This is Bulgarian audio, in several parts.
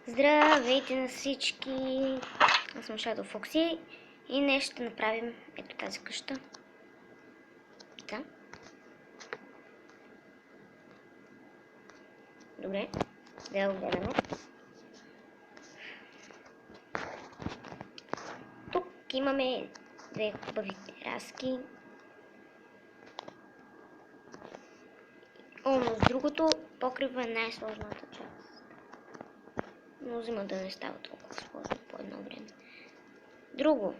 Здравейте на всички! Аз съм Shadow Foxy и днес ще направим ето тази къща. Да. Добре, да го гледаме. Тук имаме две хубави тераски. Но с другото покрива е най-сложната част. Но взима да не става толкова сложно по едно време. Друго.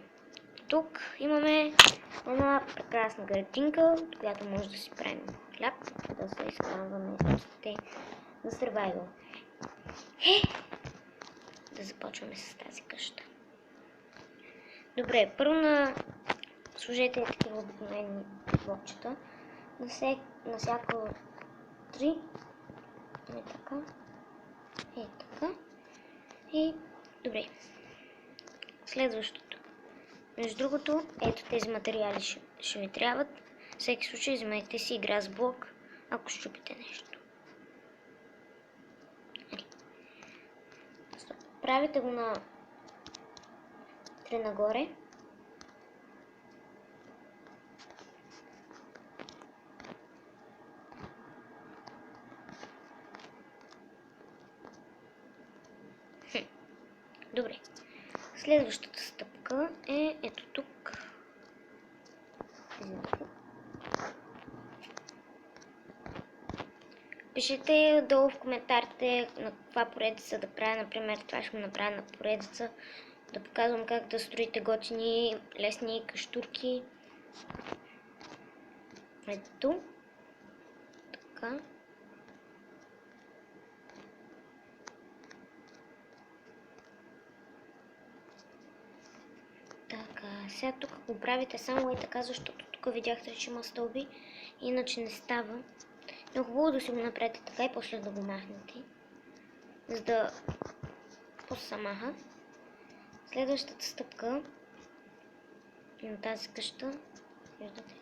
Тук имаме една прекрасна градинка, от която може да си правим хляб, да се изхранваме за survival. Да започваме с тази къща. Добре, първо сложете такива обикновени блокчета. На всяко 3. Е така. Е така. И добре. Следващото. Между другото, ето тези материали ще ви трябват. В всеки случай вземете си игра с блок, ако щупите нещо. Правите го на 3 нагоре. Добре. Следващата стъпка е ето тук. Пишете долу в коментарите на каква поредица да правя. Например, това ще го направя на поредица. Да показвам как да строите готини, лесни къщурки. Ето. Така. Сега тук го правите само и така, защото тук видяхте, че има стълби, иначе не става. Но хубаво да си го направите така и после да го махнете, за да после маха. Следващата стъпка на тази къща, виждате,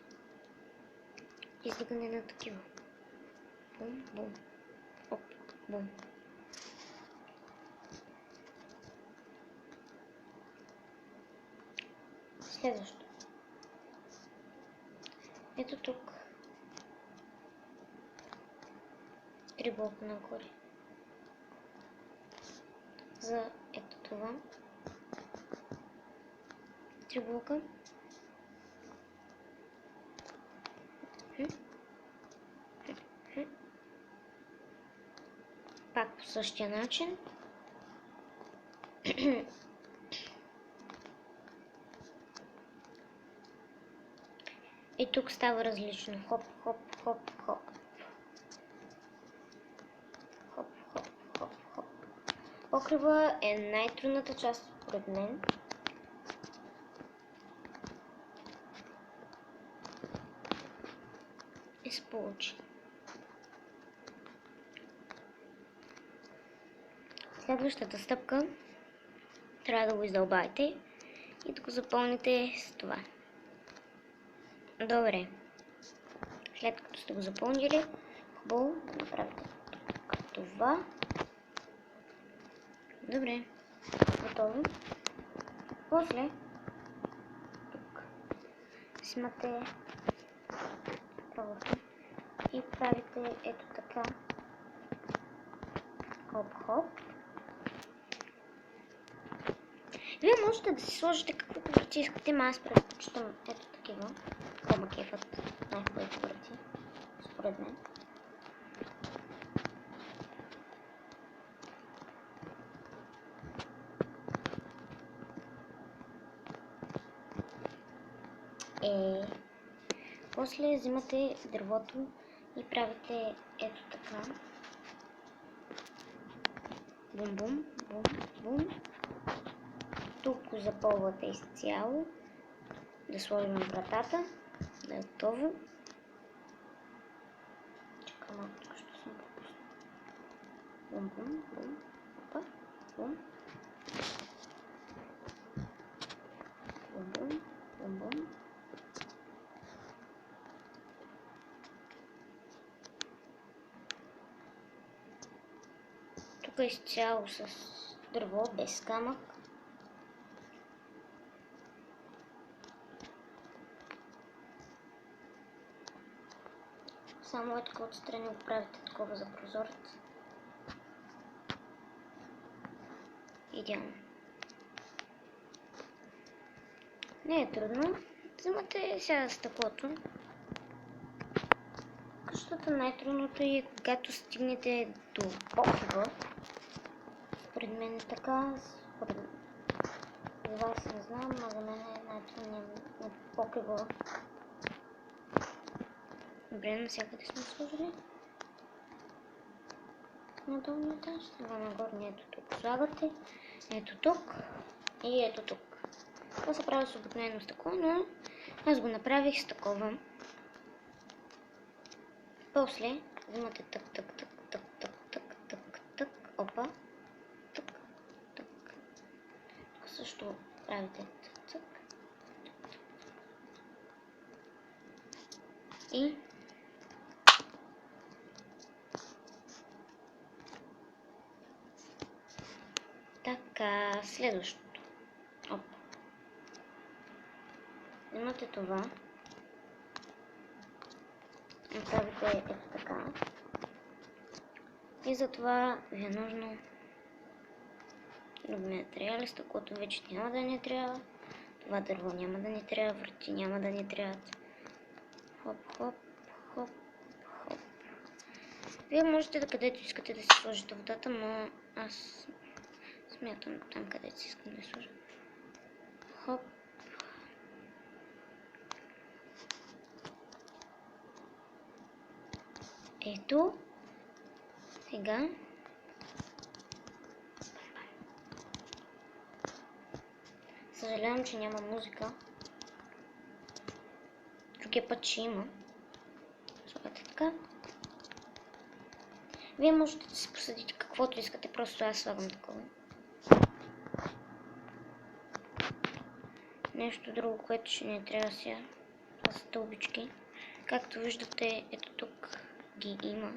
издигане на такива. Бум, бум, оп, бум. Следващо. Ето тук. 3 блока нагоре. За ето това. 3 блока. Пак по същия начин. И тук става различно. Хоп, хоп, хоп, хоп. Хоп, хоп, хоп, хоп. Покрива е най-трудната част според мен. И се получи. Следващата стъпка трябва да го издълбаете и да го запълните с това. Добре. След като сте го запълнили, хубаво да направите това. Добре. Готово. После тук снимате правото и правите ето така. Хоп-хоп. Вие можете да си сложите каквото врати искате, но аз предпочитам ето такива. Кома кефът най-хубавите врати, според мен. После взимате дървото и правите ето така. Бум, бум, бум, бум. Тук го запълвате изцяло. Да сложим вратата. Да е готово. Чакай малко, тук ще съм пропуснал. Бум, бум, бум. Опа, бум. Бум, бум, бум, бум. Тук изцяло с дърво без камък. Само така отстрани го правите такова за прозорец. Идеално. Не е трудно. Вземате сега стъклото. Защото най-трудното е когато стигнете до покрива. Според мен е така. За вас не знам, но за мен е най-трудният на покрива. Добре, навсякъде сме сложили. На долния етаж, сега на горния ето тук слагате. Ето тук и ето тук. Това се прави с обикновено стъкло, но аз го направих с такова. После взимате тък, опа, тък. Тук също правите тък. И така, следващото. Опа. Взимате това. Направите ето така. И затова ви е нужно други материали, стъклото вече няма да ни трябва. Това дърво няма да ни трябва, врати няма да ни трябват. Хоп. Вие можете да където искате да си сложите водата, но аз смятам там където си искам да я сложа. Хоп. Ето. Сега. Съжалявам, че няма музика. Другия път ще има. Слагате така. Вие можете да си посадите каквото искате, просто аз слагам такова. Нещо друго, което ще не трябва сега. Това са стълбички. Както виждате, ето тук ги има.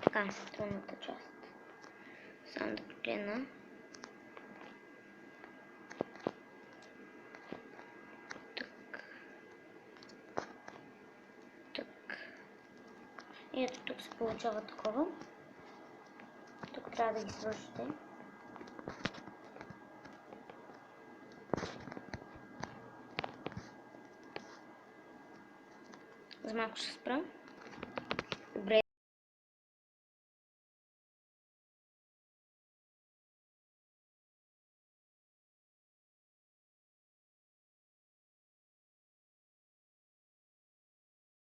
Така, трудната част. Само да погледна. И ето тук се получава такова. Тук трябва да ги свършите. За малко ще спра. Добре.